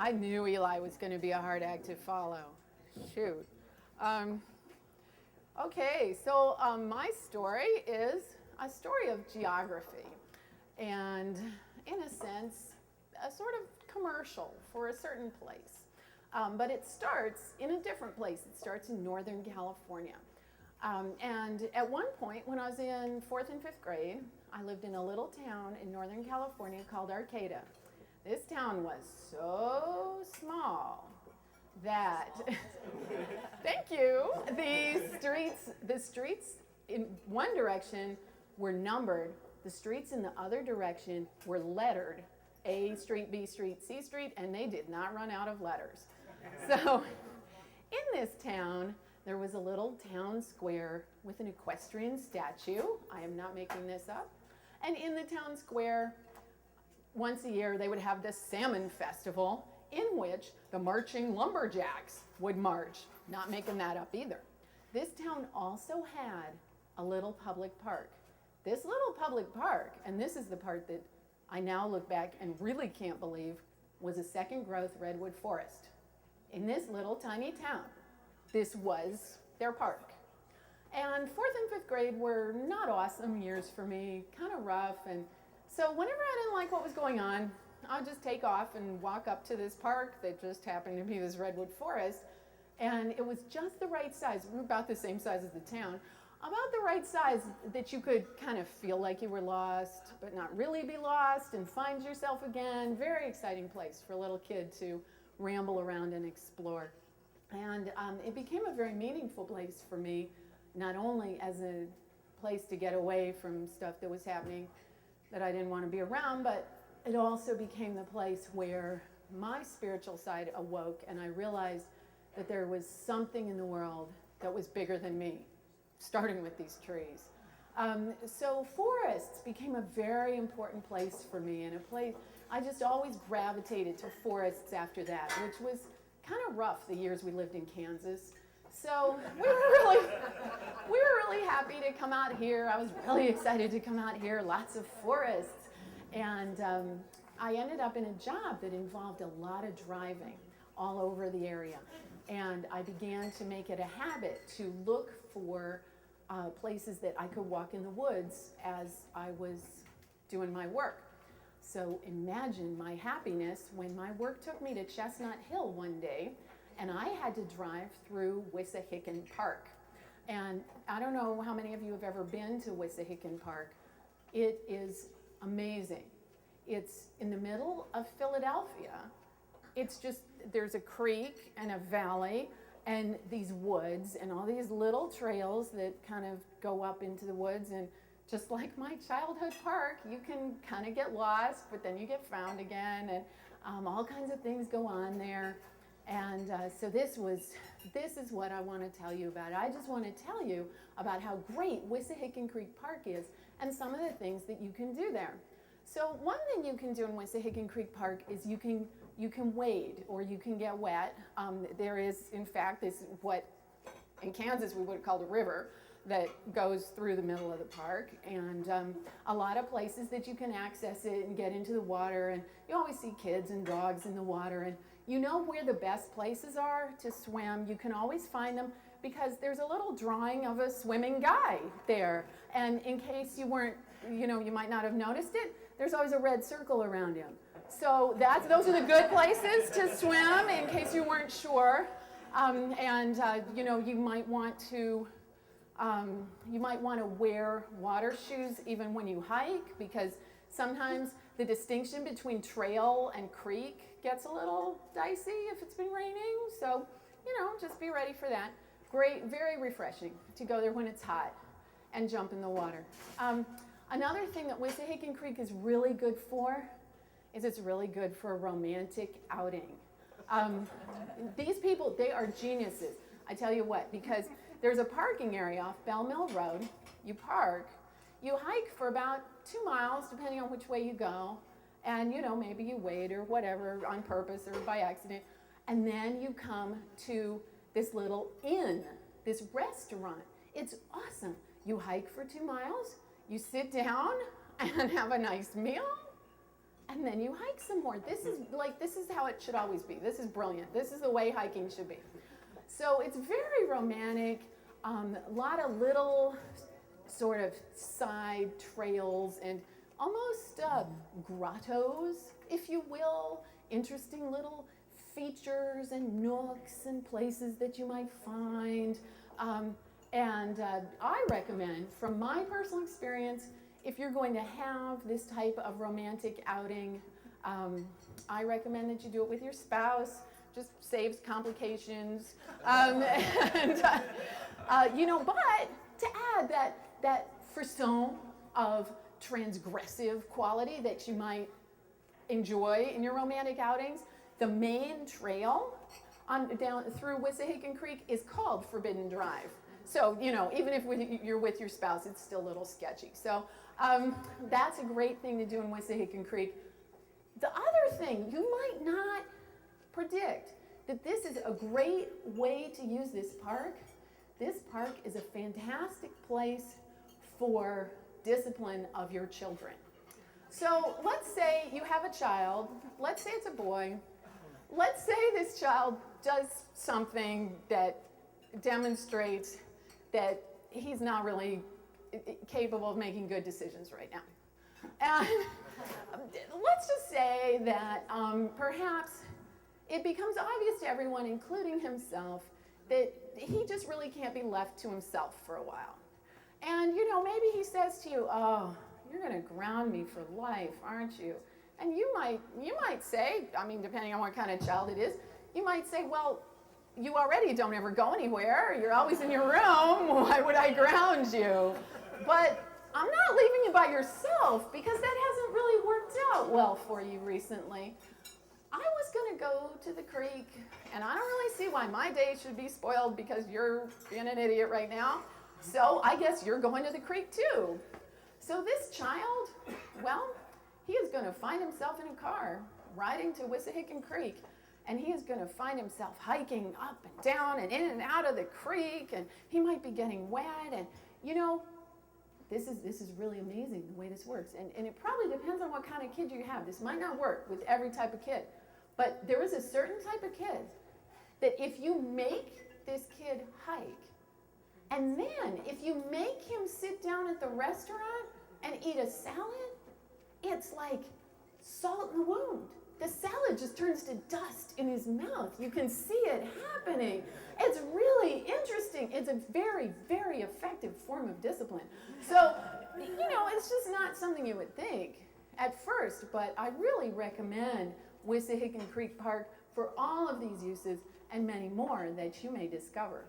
I knew Eli was going to be a hard act to follow. Shoot. Okay, so my story is a story of geography and, in a sense, a sort of commercial for a certain place. But it starts in a different place. It starts in Northern California. And at one point, when I was in 4th and 5th grade, I lived in a little town in Northern California called Arcata. This town was so small that, thank you, the streets in one direction were numbered. The streets in the other direction were lettered. A street, B street, C street, and they did not run out of letters. So in this town, there was a little town square with an equestrian statue. I am not making this up. And in the town square, once a year, they would have this salmon festival in which the marching lumberjacks would march. Not making that up either. This town also had a little public park. This little public park, and this is the part that I now look back and really can't believe, was a second growth redwood forest. In this little tiny town, this was their park. And 4th and 5th grade were not awesome years for me, kind of rough. And so whenever I didn't like what was going on, I'd just take off and walk up to this park that just happened to be this redwood forest. And it was just the right size. We were about the same size as the town. About the right size that you could kind of feel like you were lost, but not really be lost, and find yourself again. Very exciting place for a little kid to ramble around and explore. And it became a very meaningful place for me, not only as a place to get away from stuff that was happening that I didn't want to be around, but it also became the place where my spiritual side awoke, and I realized that there was something in the world that was bigger than me, starting with these trees. So forests became a very important place for me, and a place I just always gravitated to forests after that, which was kind of rough the years we lived in Kansas. So we were really happy to come out here. I was really excited to come out here, lots of forests. And I ended up in a job that involved a lot of driving all over the area. And I began to make it a habit to look for places that I could walk in the woods as I was doing my work. So imagine my happiness when my work took me to Chestnut Hill one day, and I had to drive through Wissahickon Park. And I don't know how many of you have ever been to Wissahickon Park. It is amazing. It's in the middle of Philadelphia. It's just, there's a creek and a valley and these woods and all these little trails that kind of go up into the woods. And just like my childhood park, you can kind of get lost, but then you get found again, and all kinds of things go on there. And so this is what I want to tell you about. I just want to tell you about how great Wissahickon Creek Park is and some of the things that you can do there. So one thing you can do in Wissahickon Creek Park is you can wade or you can get wet. There is, in fact, this what in Kansas we would have called a river that goes through the middle of the park, and a lot of places that you can access it and get into the water, and you always see kids and dogs in the water, and you know where the best places are to swim. You can always find them because there's a little drawing of a swimming guy there, and in case you weren't, you might not have noticed it, there's always a red circle around him. So those are the good places to swim in case you weren't sure, you might want to wear water shoes even when you hike, because sometimes the distinction between trail and creek gets a little dicey if it's been raining. So, just be ready for that. Great, very refreshing to go there when it's hot and jump in the water. Another thing that Wissahickon Creek is really good for is it's really good for a romantic outing. These people, they are geniuses. I tell you what, because there's a parking area off Bell Mill Road. You park, you hike for about 2 miles, depending on which way you go, and maybe you wait or whatever on purpose or by accident, and then you come to this little inn, this restaurant. It's awesome. You hike for 2 miles, you sit down and have a nice meal, and then you hike some more. This is how it should always be. This is brilliant. This is the way hiking should be. So it's very romantic, a lot of little sort of side trails and almost grottos, if you will, interesting little features and nooks and places that you might find. I recommend, from my personal experience, if you're going to have this type of romantic outing, I recommend that you do it with your spouse. Just saves complications. But to add that frisson of transgressive quality that you might enjoy in your romantic outings, the main trail down through Wissahickon Creek is called Forbidden Drive. So, even if you're with your spouse, it's still a little sketchy. So that's a great thing to do in Wissahickon Creek. The other thing, you might not predict that this is a great way to use this park. This park is a fantastic place for discipline of your children. So let's say you have a child, let's say it's a boy, let's say this child does something that demonstrates that he's not really capable of making good decisions right now. And let's just say that perhaps it becomes obvious to everyone, including himself, that he just really can't be left to himself for a while. And maybe he says to you, "Oh, you're going to ground me for life, aren't you?" And you might say, depending on what kind of child it is, you might say, "Well, you already don't ever go anywhere. You're always in your room. Why would I ground you?" But I'm not leaving you by yourself, because that hasn't really worked out well for you recently. I was going to go to the creek, and I don't really see why my day should be spoiled because you're being an idiot right now. So I guess you're going to the creek too. So this child, well, he is going to find himself in a car riding to Wissahickon Creek, and he is going to find himself hiking up and down and in and out of the creek, and he might be getting wet. And this is really amazing the way this works. And it probably depends on what kind of kid you have. This might not work with every type of kid. But there is a certain type of kid that if you make this kid hike, and then if you make him sit down at the restaurant and eat a salad, it's like salt in the wound. The salad just turns to dust in his mouth. You can see it happening. It's really interesting. It's a very, very effective form of discipline. So, it's just not something you would think at first, but I really recommend Wissahickon Creek Park for all of these uses and many more that you may discover.